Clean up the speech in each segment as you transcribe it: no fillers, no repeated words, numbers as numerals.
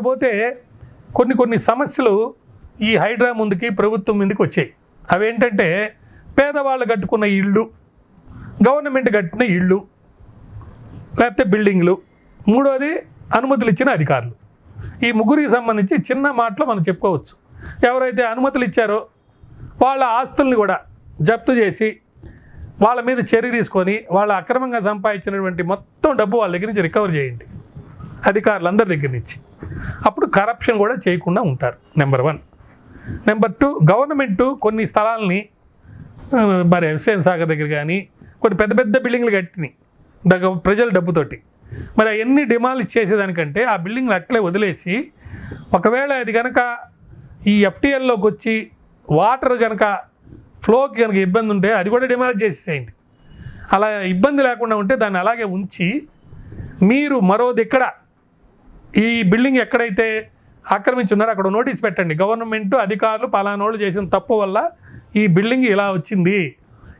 ఇకపోతే కొన్ని సమస్యలు ఈ హైడ్రా ముందుకి ప్రభుత్వం ముందుకు వచ్చాయి. అవేంటంటే పేదవాళ్ళు కట్టుకున్న ఇళ్ళు, గవర్నమెంట్ కట్టిన ఇళ్ళు, లేకపోతే బిల్డింగ్లు, మూడోది అనుమతులు ఇచ్చిన అధికారులు. ఈ ముగ్గురికి సంబంధించి చిన్న మాటలు మనం చెప్పుకోవచ్చు. ఎవరైతే అనుమతులు ఇచ్చారో వాళ్ళ ఆస్తుల్ని కూడా జప్తు చేసి వాళ్ళ మీద చర్య తీసుకొని వాళ్ళ అక్రమంగా సంపాదించినటువంటి మొత్తం డబ్బు వాళ్ళ దగ్గర నుంచి రికవర్ చేయండి, అధికారులందరి దగ్గర నుంచి. అప్పుడు కరప్షన్ కూడా చేయకుండా ఉంటారు. నెంబర్ 1. నెంబర్ 2, గవర్నమెంటు కొన్ని స్థలాలని మరి హుస్సేన్ సాగర్ దగ్గర కానీ కొన్ని పెద్ద పెద్ద బిల్డింగ్లు కట్టినాయి ప్రజల డబ్బుతోటి. మరి అవన్నీ డిమాలిష్ చేసేదానికంటే ఆ బిల్డింగ్లు అట్లే వదిలేసి, ఒకవేళ అది కనుక ఈ ఎఫ్టీఎల్లోకి వచ్చి వాటర్ కనుక ఫ్లోకి కనుక ఇబ్బంది ఉంటే అది కూడా డిమాలిష్ చేసేసేయండి. అలా ఇబ్బంది లేకుండా ఉంటే దాన్ని అలాగే ఉంచి మీరు మరోది ఇక్కడ ఈ బిల్డింగ్ ఎక్కడైతే ఆక్రమించున్నారో అక్కడ నోటీస్ పెట్టండి. గవర్నమెంట్ అధికారులు పలానోళ్ళు చేసిన తప్పు వల్ల ఈ బిల్డింగ్ ఇలా వచ్చింది,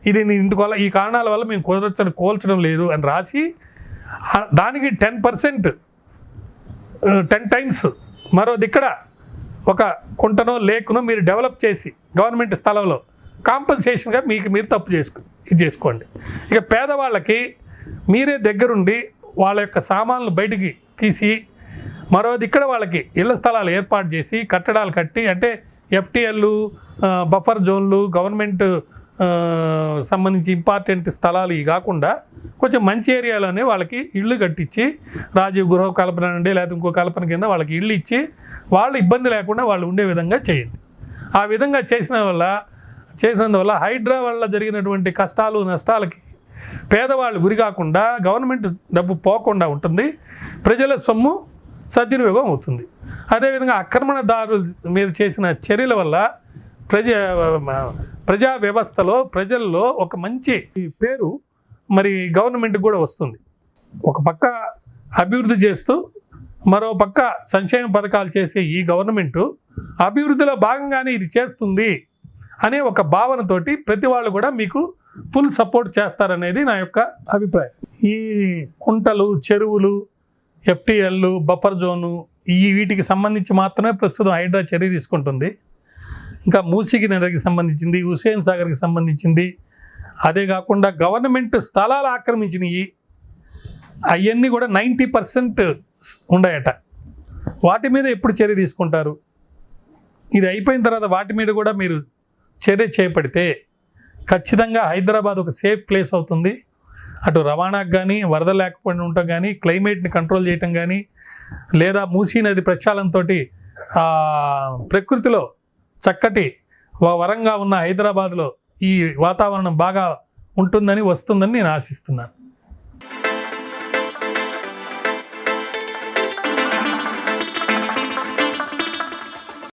ఇది ఇందువల్ల ఈ కారణాల వల్ల మేము కోల్చడం లేదు అని రాసి దానికి 10% 10 టైమ్స్ మరోది ఇక్కడ ఒక కుంటనో లేకునో మీరు డెవలప్ చేసి గవర్నమెంట్ స్థలంలో కాంపన్సేషన్గా మీరు తప్పు చేసుకోండి. ఇక పేదవాళ్ళకి మీరే దగ్గరుండి వాళ్ళ యొక్క సామాన్లు బయటికి తీసి మరోది ఇక్కడ వాళ్ళకి ఇళ్ల స్థలాలు ఏర్పాటు చేసి కట్టడాలు కట్టి, అంటే ఎఫ్టీఎల్లు, బఫర్ జోన్లు, గవర్నమెంట్ సంబంధించి ఇంపార్టెంట్ స్థలాలు ఇవి కాకుండా కొంచెం మంచి ఏరియాలోనే వాళ్ళకి ఇళ్ళు కట్టించి రాజీవ్ గృహ కల్పన నుండి లేకపోతే ఇంకో కల్పన కింద వాళ్ళకి ఇళ్ళు ఇచ్చి వాళ్ళు ఇబ్బంది లేకుండా వాళ్ళు ఉండే విధంగా చేయండి. ఆ విధంగా చేసినందువల్ల హైడ్రా వల్ల జరిగినటువంటి కష్టాలు నష్టాలకి పేదవాళ్ళు గురి కాకుండా గవర్నమెంట్ డబ్బు పోకుండా ఉంటుంది, ప్రజల సొమ్ము సద్వినియోగం అవుతుంది. అదేవిధంగా ఆక్రమణదారుల మీద చేసిన చర్యల వల్ల ప్రజా వ్యవస్థలో ప్రజల్లో ఒక మంచి పేరు మరి గవర్నమెంట్కి కూడా వస్తుంది. ఒక పక్క అభివృద్ధి చేస్తూ మరో పక్క సంక్షేమ పథకాలు చేసే ఈ గవర్నమెంటు అభివృద్ధిలో భాగంగానే ఇది చేస్తుంది అనే ఒక భావనతోటి ప్రతి వాళ్ళు కూడా మీకు ఫుల్ సపోర్ట్ చేస్తారనేది నా యొక్క అభిప్రాయం. ఈ కుంటలు, చెరువులు, ఎఫ్టీఎల్లు, బఫర్ జోను వీటికి సంబంధించి మాత్రమే ప్రస్తుతం హైడ్రా చర్య తీసుకుంటుంది. ఇంకా మూసీకి నదికి సంబంధించింది, హుస్సేన్ సాగర్కి సంబంధించింది, అదే కాకుండా గవర్నమెంట్ స్థలాలు ఆక్రమించినవి అవన్నీ కూడా 90% ఉన్నాయట. వాటి మీద ఎప్పుడు చర్య తీసుకుంటారు? ఇది అయిపోయిన తర్వాత వాటి మీద కూడా మీరు చర్య చేపడితే ఖచ్చితంగా హైదరాబాద్ ఒక సేఫ్ ప్లేస్ అవుతుంది. అటు రవాణాకు కానీ, వరద లేకపోయినా ఉండటం కానీ, క్లైమేట్ని కంట్రోల్ చేయటం కానీ, లేదా మూసీ నది ప్రక్షాళనతో ప్రకృతిలో చక్కటి వరంగా ఉన్న హైదరాబాద్లో ఈ వాతావరణం బాగా ఉంటుందని వస్తుందని నేను ఆశిస్తున్నాను.